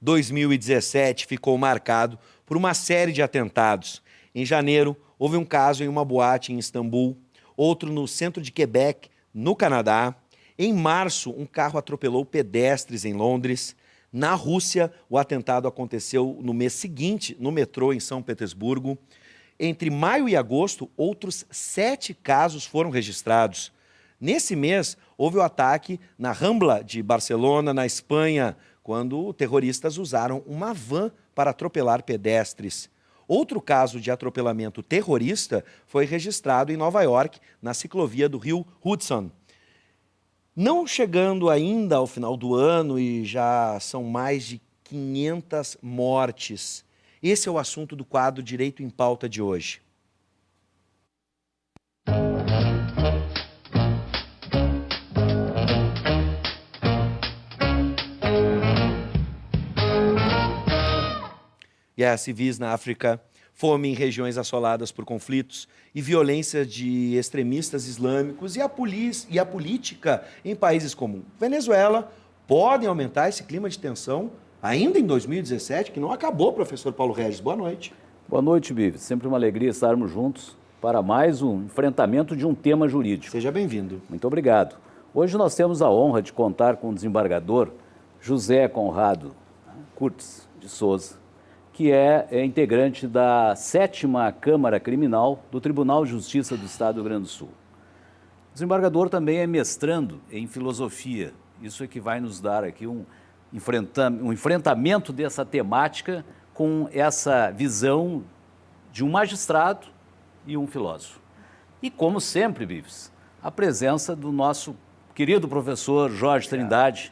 2017 ficou marcado por uma série de atentados. Em janeiro, houve um caso em uma boate em Istambul, outro no centro de Quebec, no Canadá. Em março, um carro atropelou pedestres em Londres. Na Rússia, o atentado aconteceu no mês seguinte, no metrô em São Petersburgo. Entre maio e agosto, outros 7 casos foram registrados. Nesse mês, houve o ataque na Rambla de Barcelona, na Espanha, quando terroristas usaram uma van para atropelar pedestres. Outro caso de atropelamento terrorista foi registrado em Nova York, na ciclovia do rio Hudson. Não chegando ainda ao final do ano e já são mais de 500 mortes. Esse é o assunto do quadro Direito em Pauta de hoje. Guerras civis na África, fome em regiões assoladas por conflitos e violência de extremistas islâmicos e a política em países como Venezuela podem aumentar esse clima de tensão ainda em 2017, que não acabou, professor Paulo Regis. Boa noite. Boa noite, Bives. Sempre uma alegria estarmos juntos para mais um enfrentamento de um tema jurídico. Seja bem-vindo. Muito obrigado. Hoje nós temos a honra de contar com o desembargador José Conrado Curtis de Souza, que é integrante da 7ª Câmara Criminal do Tribunal de Justiça do Estado do Rio Grande do Sul. O desembargador também é mestrando em filosofia. Isso é que vai nos dar aqui um enfrentamento dessa temática com essa visão de um magistrado e um filósofo. E, como sempre, Bives, a presença do nosso querido professor Jorge Trindade,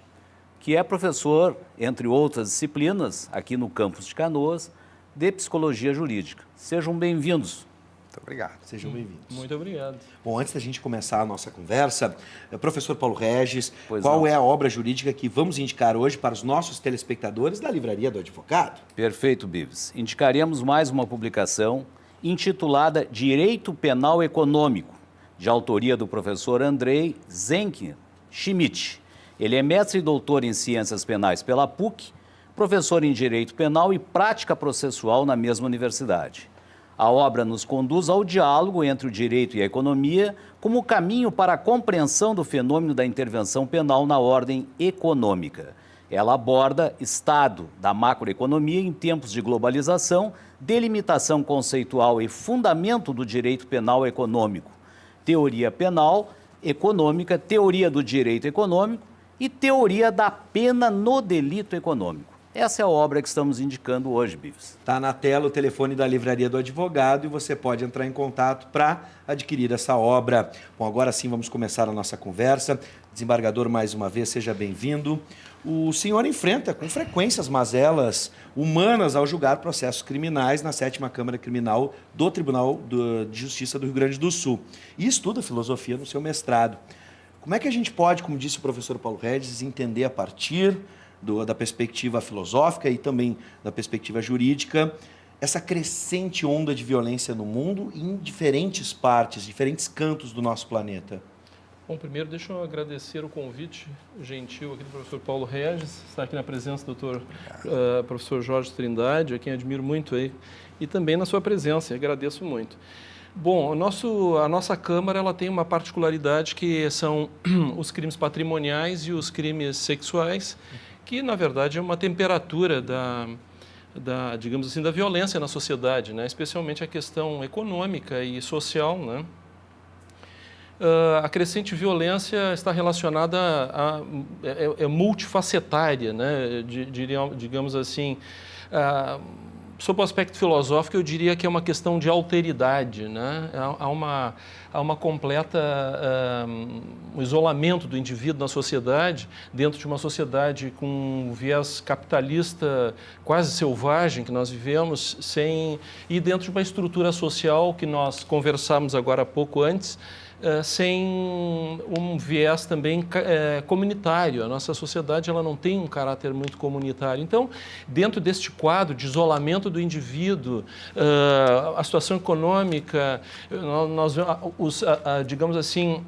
que é professor, entre outras disciplinas, aqui no campus de Canoas, de Psicologia Jurídica. Sejam bem-vindos. Muito obrigado. Sejam bem-vindos. Muito obrigado. Bom, antes da gente começar a nossa conversa, professor Paulo Regis, qual é a obra jurídica que vamos indicar hoje para os nossos telespectadores da Livraria do Advogado? Perfeito, Bives. Indicaremos mais uma publicação intitulada Direito Penal Econômico, de autoria do professor Andrei Zenkin Schmidt. Ele é mestre e doutor em Ciências Penais pela PUC, professor em Direito Penal e Prática Processual na mesma universidade. A obra nos conduz ao diálogo entre o direito e a economia como caminho para a compreensão do fenômeno da intervenção penal na ordem econômica. Ela aborda estado da macroeconomia em tempos de globalização, delimitação conceitual e fundamento do direito penal econômico, teoria penal econômica, teoria do direito econômico e teoria da pena no delito econômico. Essa é a obra que estamos indicando hoje, Bives. Está na tela o telefone da Livraria do Advogado e você pode entrar em contato para adquirir essa obra. Bom, agora sim vamos começar a nossa conversa. Desembargador, mais uma vez, seja bem-vindo. O senhor enfrenta com frequência as mazelas humanas ao julgar processos criminais na 7ª Câmara Criminal do Tribunal de Justiça do Rio Grande do Sul e estuda filosofia no seu mestrado. Como é que a gente pode, como disse o professor Paulo Regis, entender a partir da perspectiva filosófica e também da perspectiva jurídica essa crescente onda de violência no mundo em diferentes partes, diferentes cantos do nosso planeta? Bom, primeiro deixa eu agradecer o convite gentil aqui do professor Paulo Regis, estar aqui na presença do professor Jorge Trindade, a quem admiro muito aí, e também na sua presença, agradeço muito. Bom, a nossa Câmara ela tem uma particularidade que são os crimes patrimoniais e os crimes sexuais, que na verdade é uma temperatura digamos assim, da violência na sociedade, né? Especialmente a questão econômica e social, né? A crescente violência está relacionada é multifacetária, né? Digamos assim, sob o aspecto filosófico, eu diria que é uma questão de alteridade, né? Há uma completa um isolamento do indivíduo na sociedade, dentro de uma sociedade com um viés capitalista quase selvagem que nós vivemos, e dentro de uma estrutura social que nós conversamos agora há pouco antes, sem um viés também comunitário. A nossa sociedade ela não tem um caráter muito comunitário. Então, dentro deste quadro de isolamento do indivíduo, a situação econômica, digamos assim,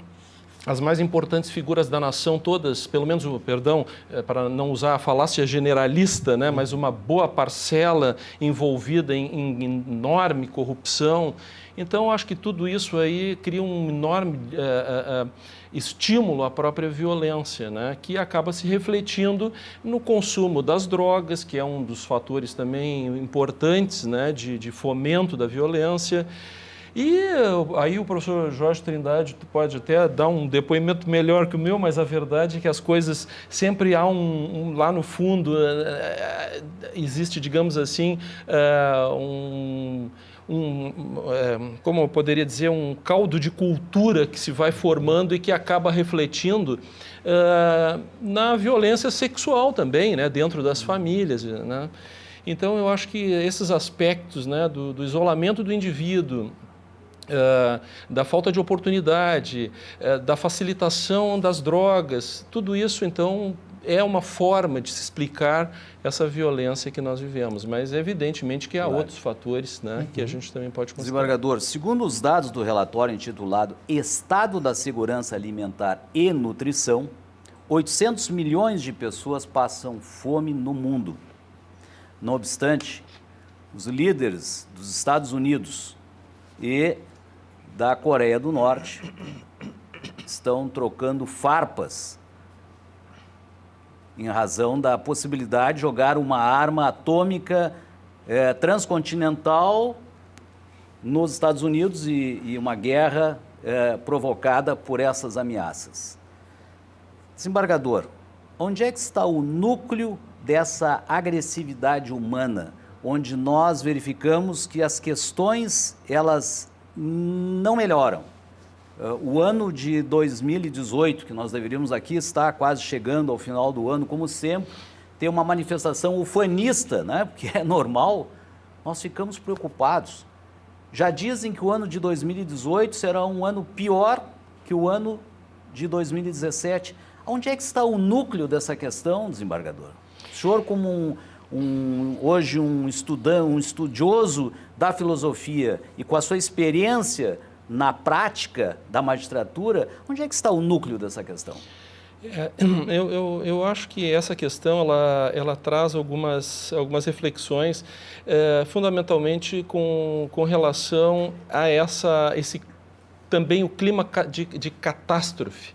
as mais importantes figuras da nação todas, pelo menos, perdão, para não usar a falácia generalista, né, mas uma boa parcela envolvida em enorme corrupção. Então, acho que tudo isso aí cria um enorme estímulo à própria violência, né, que acaba se refletindo no consumo das drogas, que é um dos fatores também importantes, né, de fomento da violência. E aí o professor Jorge Trindade pode até dar um depoimento melhor que o meu, mas a verdade é que as coisas sempre há lá no fundo, existe, digamos assim, como eu poderia dizer, um caldo de cultura que se vai formando e que acaba refletindo na violência sexual também, né, dentro das famílias, né? Então, eu acho que esses aspectos, né, do isolamento do indivíduo, da falta de oportunidade, da facilitação das drogas, tudo isso, então, é uma forma de se explicar essa violência que nós vivemos. Mas, evidentemente, que há outros fatores, né, que a gente também pode considerar. Desembargador, segundo os dados do relatório intitulado Estado da Segurança Alimentar e Nutrição, 800 milhões de pessoas passam fome no mundo. Não obstante, os líderes dos Estados Unidos e da Coreia do Norte estão trocando farpas em razão da possibilidade de jogar uma arma atômica transcontinental nos Estados Unidos e uma guerra provocada por essas ameaças. Desembargador, onde é que está o núcleo dessa agressividade humana, onde nós verificamos que as questões, elas não melhoram? O ano de 2018, que nós deveríamos aqui estar quase chegando ao final do ano, como sempre, tem uma manifestação ufanista, né? Porque é normal, nós ficamos preocupados. Já dizem que o ano de 2018 será um ano pior que o ano de 2017. Onde é que está o núcleo dessa questão, desembargador? O senhor, como hoje um estudioso da filosofia e com a sua experiência na prática da magistratura, onde é que está o núcleo dessa questão? Eu acho que essa questão ela traz algumas reflexões, fundamentalmente com relação a esse também o clima de catástrofe.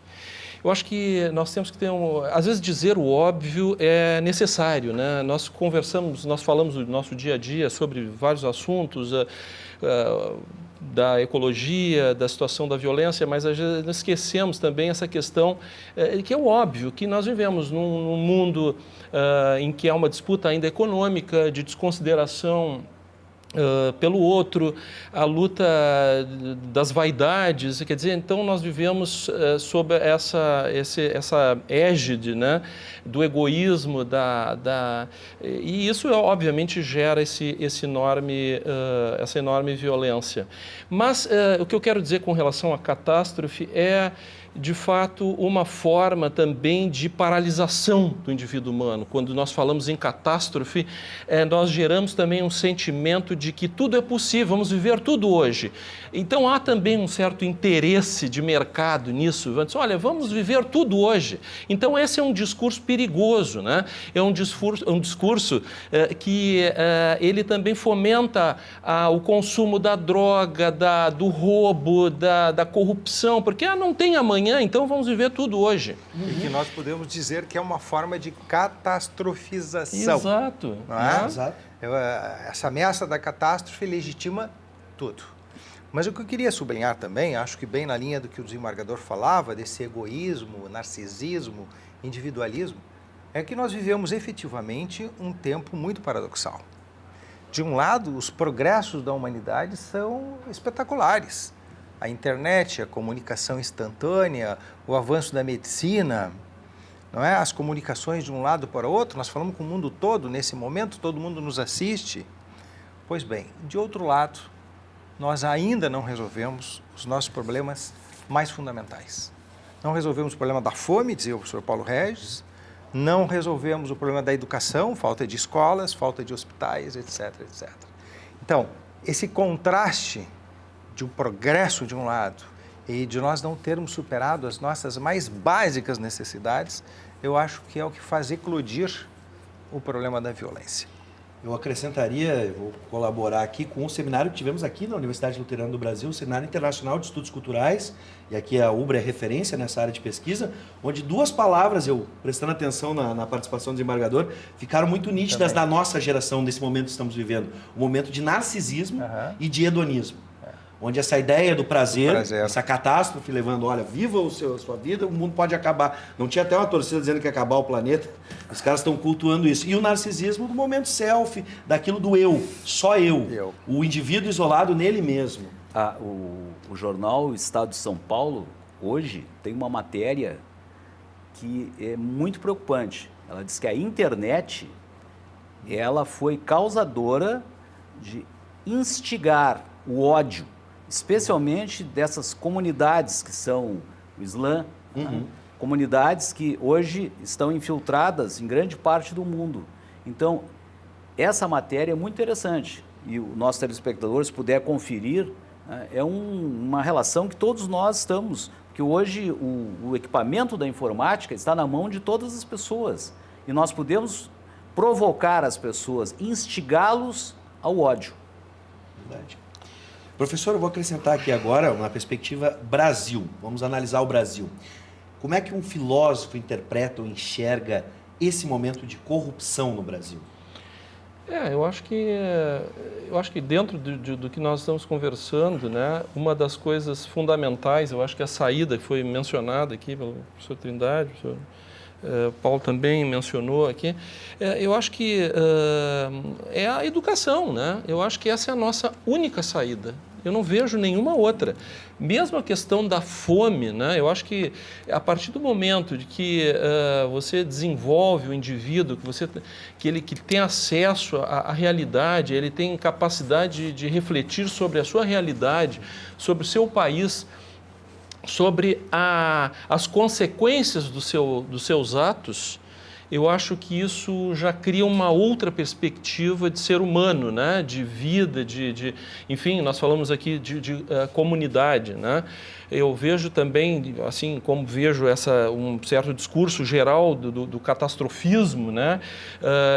Eu acho que nós temos que ter às vezes dizer o óbvio é necessário, né? Nós falamos do nosso dia a dia sobre vários assuntos, da ecologia, da situação da violência, mas às vezes esquecemos também essa questão que é o óbvio, que nós vivemos num mundo em que há uma disputa ainda econômica, de desconsideração pelo outro, a luta das vaidades, quer dizer, então nós vivemos sob essa égide, né, do egoísmo, e isso obviamente gera essa enorme violência. Mas o que eu quero dizer com relação à catástrofe é, de fato, uma forma também de paralisação do indivíduo humano. Quando nós falamos em catástrofe, nós geramos também um sentimento de que tudo é possível, vamos viver tudo hoje. Então, há também um certo interesse de mercado nisso. Olha, vamos viver tudo hoje. Então, esse é um discurso perigoso, né? É um discurso que ele também fomenta o consumo da droga, do roubo, da corrupção, porque não tem amanhã, então vamos viver tudo hoje. E que nós podemos dizer que é uma forma de catastrofização. Exato. Não é? Exato. Essa ameaça da catástrofe legitima tudo. Mas o que eu queria sublinhar também, acho que bem na linha do que o desembargador falava, desse egoísmo, narcisismo, individualismo, é que nós vivemos efetivamente um tempo muito paradoxal. De um lado, os progressos da humanidade são espetaculares. A internet, a comunicação instantânea, o avanço da medicina, não é? As comunicações de um lado para o outro, nós falamos com o mundo todo, nesse momento todo mundo nos assiste. Pois bem, de outro lado, nós ainda não resolvemos os nossos problemas mais fundamentais. Não resolvemos o problema da fome, dizia o professor Paulo Regis, não resolvemos o problema da educação, falta de escolas, falta de hospitais, etc, etc. Então, esse contraste de um progresso de um lado e de nós não termos superado as nossas mais básicas necessidades, eu acho que é o que faz eclodir o problema da violência. Eu acrescentaria, eu vou colaborar aqui com um seminário que tivemos aqui na Universidade Luterana do Brasil, o Seminário Internacional de Estudos Culturais, e aqui a UBRA é referência nessa área de pesquisa, onde duas palavras, eu prestando atenção na participação do desembargador, ficaram muito nítidas na nossa geração, nesse momento que estamos vivendo. O momento de narcisismo e de hedonismo. Onde essa ideia do prazer, essa catástrofe levando, olha, viva a sua vida, o mundo pode acabar. Não tinha até uma torcida dizendo que ia acabar o planeta, os caras estão cultuando isso. E o narcisismo do momento selfie, daquilo do eu, só eu. O indivíduo isolado nele mesmo. O jornal Estado de São Paulo, hoje, tem uma matéria que é muito preocupante. Ela diz que a internet, ela foi causadora de instigar o ódio, especialmente dessas comunidades que são o Islã, comunidades que hoje estão infiltradas em grande parte do mundo. Então, essa matéria é muito interessante e o nosso telespectador, se puder conferir, é uma relação que todos nós estamos, porque hoje o equipamento da informática está na mão de todas as pessoas e nós podemos provocar as pessoas, instigá-los ao ódio. Verdade. Professor, eu vou acrescentar aqui agora uma perspectiva Brasil. Vamos analisar o Brasil. Como é que um filósofo interpreta ou enxerga esse momento de corrupção no Brasil? Eu acho que dentro do que nós estamos conversando, né, uma das coisas fundamentais, eu acho que a saída que foi mencionada aqui pelo professor Trindade, o professor Paulo também mencionou aqui, eu acho que é a educação, né? Eu acho que essa é a nossa única saída. Eu não vejo nenhuma outra. Mesmo a questão da fome, né? Eu acho que a partir do momento de que você desenvolve o indivíduo, que ele tem acesso à realidade, ele tem capacidade de refletir sobre a sua realidade, sobre o seu país, sobre as consequências dos seus atos, eu acho que isso já cria uma outra perspectiva de ser humano, né? De vida, enfim, nós falamos aqui de comunidade, né? Eu vejo também, assim como vejo um certo discurso geral do catastrofismo, né?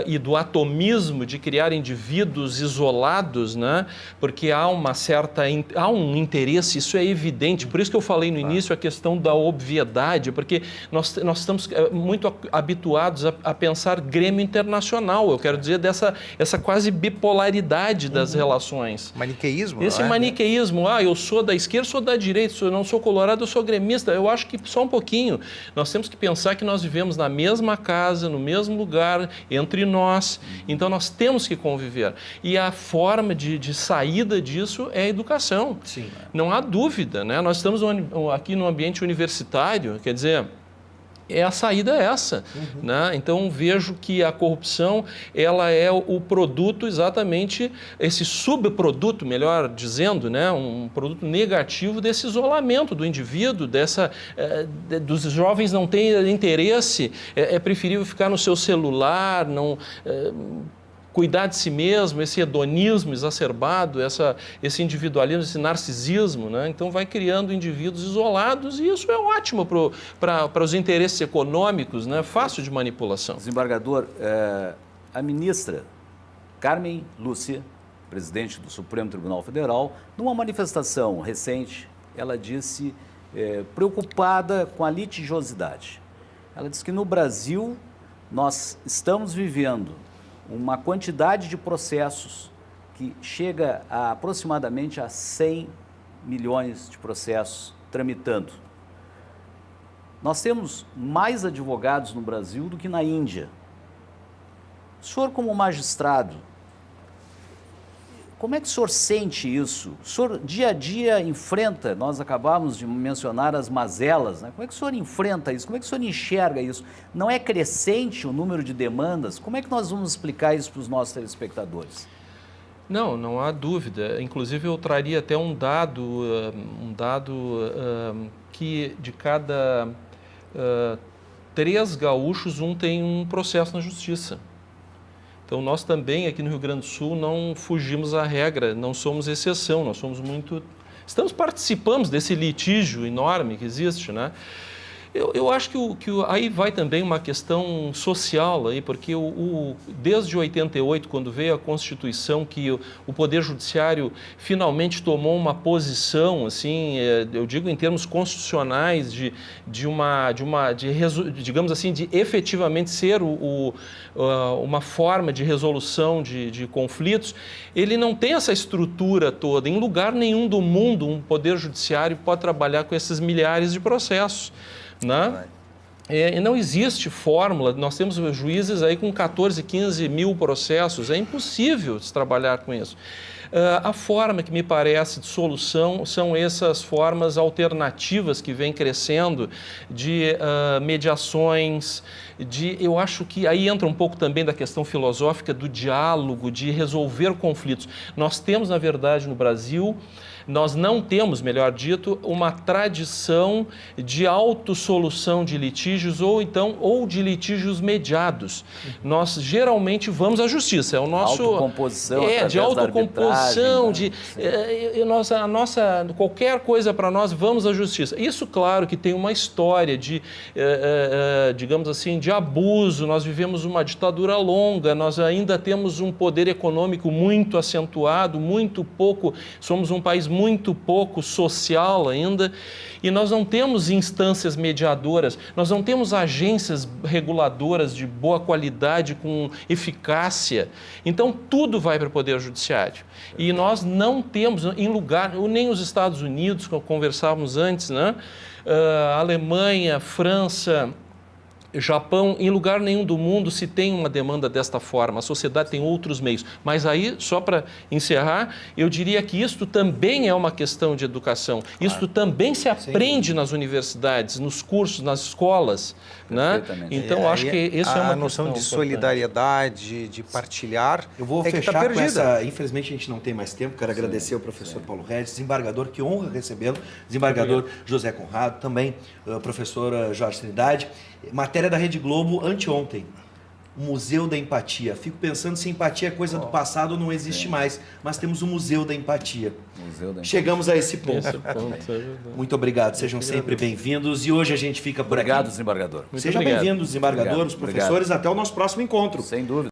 E do atomismo, de criar indivíduos isolados, né? Porque há um interesse, isso é evidente, por isso que eu falei no início a questão da obviedade, porque nós estamos muito habituados a pensar Grêmio Internacional, eu quero dizer essa quase bipolaridade das relações. Maniqueísmo. Esse maniqueísmo, eu sou da esquerda, sou da direita, eu não sou colorado, eu sou gremista. Eu acho que só um pouquinho. Nós temos que pensar que nós vivemos na mesma casa, no mesmo lugar, entre nós. Então nós temos que conviver. E a forma de saída disso é a educação. Sim. Não há dúvida, né? Nós estamos aqui no ambiente universitário, quer dizer, a saída é essa, né? Então vejo que a corrupção ela é o produto exatamente, esse subproduto, melhor dizendo, né? Um produto negativo desse isolamento do indivíduo, dos jovens não terem interesse, é preferível ficar no seu celular, cuidar de si mesmo, esse hedonismo exacerbado, esse individualismo, esse narcisismo, né? Então vai criando indivíduos isolados e isso é ótimo para os interesses econômicos, né? Fácil de manipulação. Desembargador, a ministra Carmen Lúcia, presidente do Supremo Tribunal Federal, numa manifestação recente, ela disse preocupada com a litigiosidade. Ela disse que no Brasil nós estamos vivendo uma quantidade de processos que chega a aproximadamente a 100 milhões de processos tramitando. Nós temos mais advogados no Brasil do que na Índia. O senhor, como magistrado, como é que o senhor sente isso? O senhor dia a dia enfrenta, nós acabamos de mencionar as mazelas, né? Como é que o senhor enfrenta isso? Como é que o senhor enxerga isso? Não é crescente o número de demandas? Como é que nós vamos explicar isso para os nossos telespectadores? Não há dúvida. Inclusive eu traria até um dado que de cada 3 gaúchos, um tem um processo na justiça. Então, nós também, aqui no Rio Grande do Sul, não fugimos à regra, não somos exceção, nós somos muito participamos desse litígio enorme que existe, né? Eu acho que aí vai também uma questão social, aí, porque desde 88, quando veio a Constituição, que o Poder Judiciário finalmente tomou uma posição, assim, eu digo em termos constitucionais, digamos assim, de efetivamente ser uma forma de resolução de conflitos, ele não tem essa estrutura toda. Em lugar nenhum do mundo um Poder Judiciário pode trabalhar com esses milhares de processos. Né? Não existe fórmula, nós temos juízes aí com 14, 15 mil processos, é impossível se trabalhar com isso. A forma que me parece de solução são essas formas alternativas que vêm crescendo de mediações, eu acho que aí entra um pouco também da questão filosófica do diálogo, de resolver conflitos. Nós temos, na verdade, no Brasil, nós não temos, melhor dito, uma tradição de autossolução de litígios ou de litígios mediados. Nós geralmente vamos à justiça, é o nosso... Autocomposição, de autocomposição, qualquer coisa para nós, vamos à justiça. Isso, claro, que tem uma história de, digamos assim, de abuso, nós vivemos uma ditadura longa, nós ainda temos um poder econômico muito acentuado, muito pouco, somos um país muito pouco social ainda, e nós não temos instâncias mediadoras, nós não temos agências reguladoras de boa qualidade, com eficácia. Então, tudo vai para o Poder Judiciário. E nós não temos, em lugar, nem os Estados Unidos, como conversávamos antes, né? Alemanha, França, Japão, em lugar nenhum do mundo se tem uma demanda desta forma, a sociedade tem outros meios. Mas aí, só para encerrar, eu diria que isto também é uma questão de educação. Isto também se aprende nas universidades, nos cursos, nas escolas. Né? Então, acho que isso é uma noção de solidariedade, de partilhar. Eu vou fechar com essa... Infelizmente, a gente não tem mais tempo. Quero agradecer ao professor Paulo Regis, desembargador, que honra recebê-lo, desembargador José Conrado, também a professora Jorge Trindade. Matéria da Rede Globo anteontem, o Museu da Empatia. Fico pensando se empatia é coisa do passado ou não existe mais, mas temos o Museu da Empatia. Chegamos a esse ponto. Muito obrigado, sejam sempre bem-vindos e hoje a gente fica por aqui. Obrigado, desembargador. Sejam bem-vindos, desembargadores, professores, até o nosso próximo encontro. Sem dúvida.